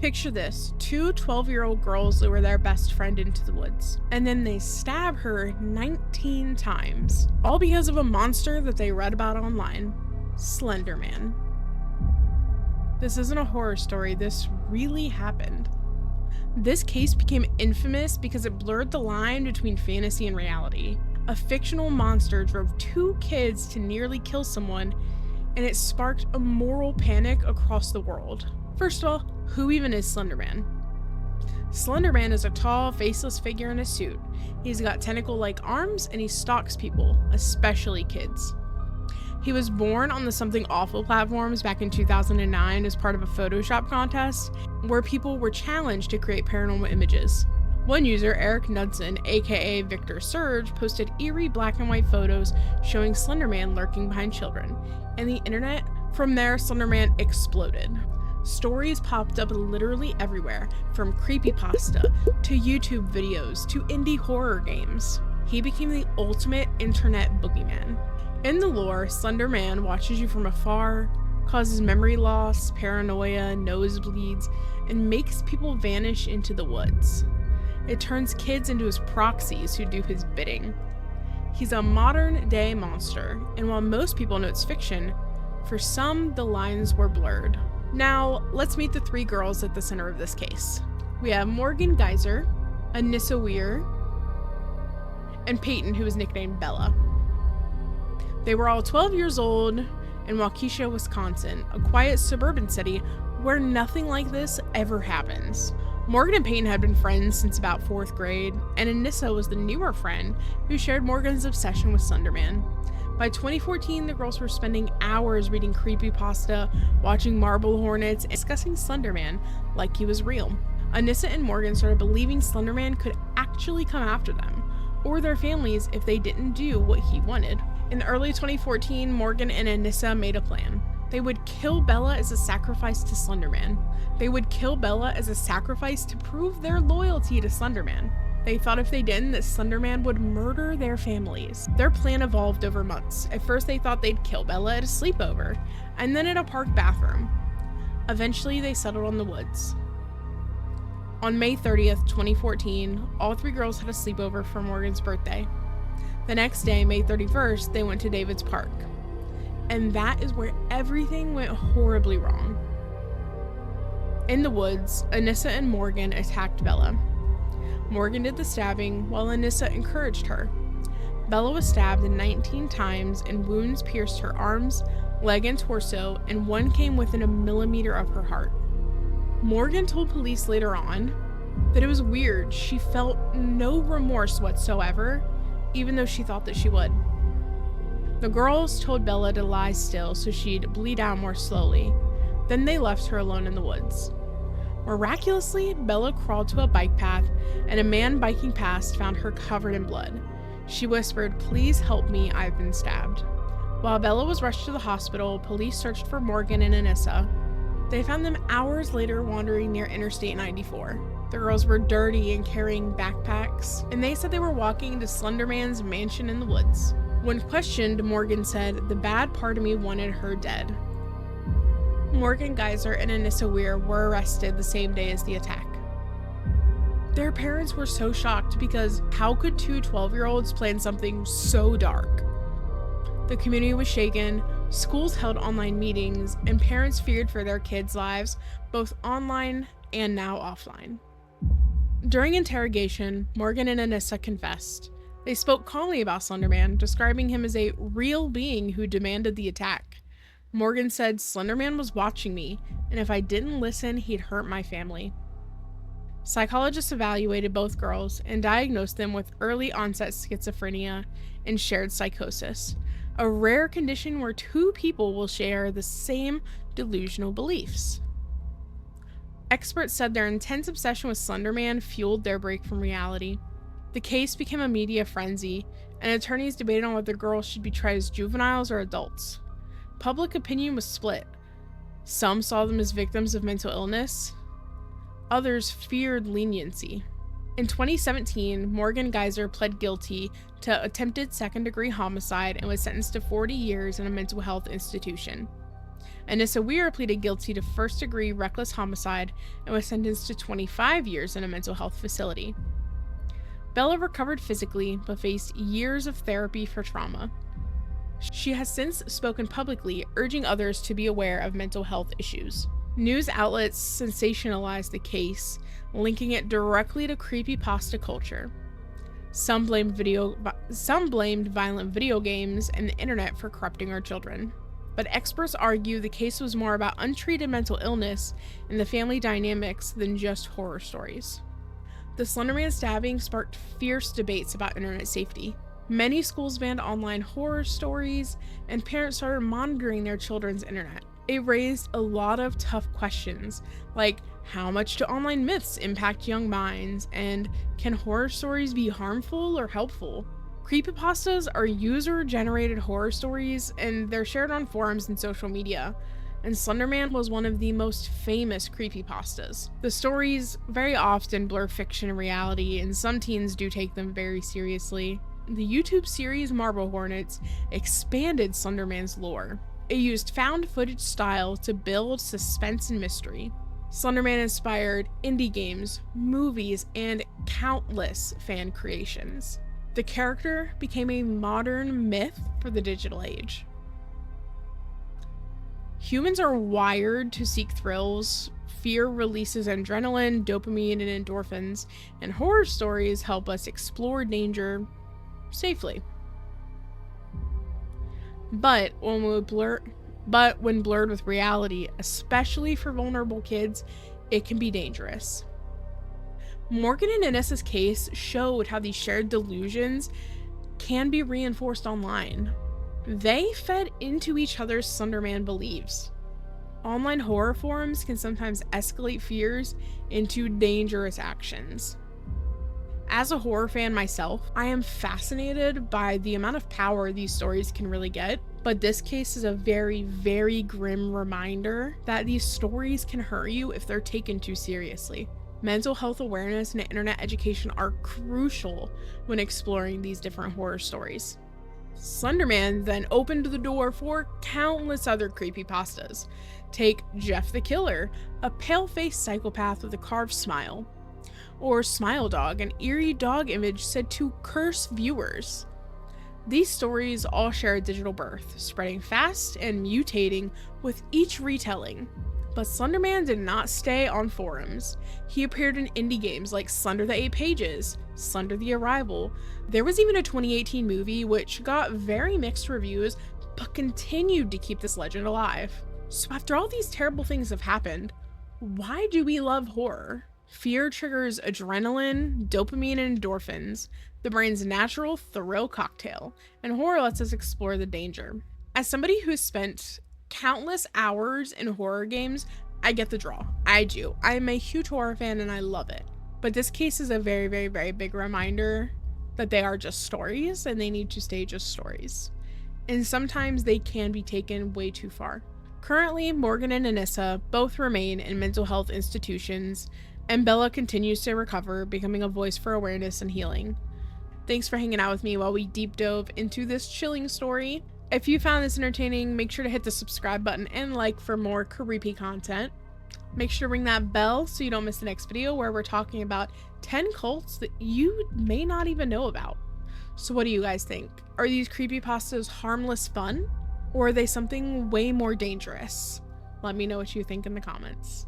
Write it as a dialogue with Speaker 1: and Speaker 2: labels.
Speaker 1: Picture this, two 12-year-old girls lure their best friend into the woods, and then they stab her 19 times, all because of a monster that they read about online, Slender Man. This isn't a horror story, this really happened. This case became infamous because it blurred the line between fantasy and reality. A fictional monster drove two kids to nearly kill someone, and it sparked a moral panic across the world. First of all, who even is Slender Man? Slender Man is a tall, faceless figure in a suit. He's got tentacle-like arms, and he stalks people, especially kids. He was born on the Something Awful platforms back in 2009 as part of a Photoshop contest, where people were challenged to create paranormal images. One user, Eric Knudsen, aka Victor Surge, posted eerie black and white photos showing Slender Man lurking behind children, and the internet, from there, Slender Man exploded. Stories popped up literally everywhere, from creepypasta to YouTube videos to indie horror games. He became the ultimate internet boogeyman. In the lore, Slender Man watches you from afar, causes memory loss, paranoia, nosebleeds, and makes people vanish into the woods. It turns kids into his proxies who do his bidding. He's a modern-day monster, and while most people know it's fiction, for some, the lines were blurred. Now, let's meet the three girls at the center of this case. We have Morgan Geyser, Anissa Weir, and Peyton, who is nicknamed Bella. They were all 12 years old in Waukesha, Wisconsin, a quiet suburban city where nothing like this ever happens. Morgan and Peyton had been friends since about 4th grade, and Anissa was the newer friend who shared Morgan's obsession with Slender Man. By 2014, the girls were spending hours reading creepypasta, watching marble hornets, and discussing Slender Man like he was real. Anissa and Morgan started believing Slender Man could actually come after them, or their families if they didn't do what he wanted. In early 2014, Morgan and Anissa made a plan. They would kill Bella as a sacrifice to Slender Man. They would kill Bella as a sacrifice to prove their loyalty to Slender Man. They thought if they didn't, that Slender Man would murder their families. Their plan evolved over months. At first, they thought they'd kill Bella at a sleepover, and then at a park bathroom. Eventually, they settled on the woods. On May 30th, 2014, all three girls had a sleepover for Morgan's birthday. The next day, May 31st, they went to David's Park. And that is where everything went horribly wrong. In the woods, Anissa and Morgan attacked Bella. Morgan did the stabbing, while Anissa encouraged her. Bella was stabbed 19 times, and wounds pierced her arms, leg, and torso, and one came within a millimeter of her heart. Morgan told police later on that it was weird. She felt no remorse whatsoever, even though she thought that she would. The girls told Bella to lie still so she'd bleed out more slowly. Then they left her alone in the woods. Miraculously, Bella crawled to a bike path, and a man biking past found her covered in blood. She whispered, "Please help me, I've been stabbed." While Bella was rushed to the hospital, police searched for Morgan and Anissa. They found them hours later wandering near Interstate 94. The girls were dirty and carrying backpacks, and they said they were walking to Slender Man's mansion in the woods. When questioned, Morgan said, "The bad part of me wanted her dead." Morgan Geyser and Anissa Weir were arrested the same day as the attack. Their parents were so shocked because how could two 12-year-olds plan something so dark? The community was shaken, schools held online meetings, and parents feared for their kids' lives, both online and now offline. During interrogation, Morgan and Anissa confessed. They spoke calmly about Slender Man, describing him as a real being who demanded the attack. Morgan said, "Slender Man was watching me, and if I didn't listen, he'd hurt my family." Psychologists evaluated both girls and diagnosed them with early onset schizophrenia and shared psychosis, a rare condition where two people will share the same delusional beliefs. Experts said their intense obsession with Slender Man fueled their break from reality. The case became a media frenzy, and attorneys debated on whether girls should be tried as juveniles or adults. Public opinion was split. Some saw them as victims of mental illness. Others feared leniency. In 2017, Morgan Geyser pled guilty to attempted second-degree homicide and was sentenced to 40 years in a mental health institution. Anissa Weir pleaded guilty to first-degree reckless homicide and was sentenced to 25 years in a mental health facility. Bella recovered physically, but faced years of therapy for trauma. She has since spoken publicly, urging others to be aware of mental health issues. News outlets sensationalized the case, linking it directly to creepypasta culture. Some blamed violent video games and the internet for corrupting our children. But experts argue the case was more about untreated mental illness and the family dynamics than just horror stories. The Slenderman stabbing sparked fierce debates about internet safety. Many schools banned online horror stories, and parents started monitoring their children's internet. It raised a lot of tough questions, like how much do online myths impact young minds, and can horror stories be harmful or helpful? Creepypastas are user-generated horror stories, and they're shared on forums and social media, and Slenderman was one of the most famous creepypastas. The stories very often blur fiction and reality, and some teens do take them very seriously. The YouTube series Marble Hornets expanded Slenderman's lore. It used found footage style to build suspense and mystery. Slenderman inspired indie games, movies, and countless fan creations. The character became a modern myth for the digital age. Humans are wired to seek thrills. Fear releases adrenaline, dopamine, and endorphins, and horror stories help us explore danger safely. But when blurred with reality, especially for vulnerable kids, it can be dangerous. Morgan and Anissa's case showed how these shared delusions can be reinforced online. They fed into each other's Slenderman beliefs. Online horror forums can sometimes escalate fears into dangerous actions. As a horror fan myself, I am fascinated by the amount of power these stories can really get, but this case is a very, very grim reminder that these stories can hurt you if they're taken too seriously. Mental health awareness and internet education are crucial when exploring these different horror stories. Slenderman then opened the door for countless other creepypastas. Take Jeff the Killer, a pale-faced psychopath with a carved smile. Or Smile Dog, an eerie dog image said to curse viewers. These stories all share a digital birth, spreading fast and mutating with each retelling. But Slenderman did not stay on forums. He appeared in indie games like Slender the 8 Pages, Slender the Arrival. There was even a 2018 movie which got very mixed reviews, but continued to keep this legend alive. So after all these terrible things have happened, why do we love horror? Fear triggers adrenaline, dopamine, and endorphins, the brain's natural thrill cocktail, and horror lets us explore the danger. As somebody who's spent countless hours in horror games, I get the draw. I do. I'm a huge horror fan and I love it. But this case is a very, very, very big reminder that they are just stories and they need to stay just stories. And sometimes they can be taken way too far. Currently, Morgan and Anissa both remain in mental health institutions, and Bella continues to recover, becoming a voice for awareness and healing. Thanks for hanging out with me while we deep dove into this chilling story. If you found this entertaining, make sure to hit the subscribe button and like for more creepy content. Make sure to ring that bell so you don't miss the next video where we're talking about 10 cults that you may not even know about. So what do you guys think? Are these creepypastas harmless fun? Or are they something way more dangerous? Let me know what you think in the comments.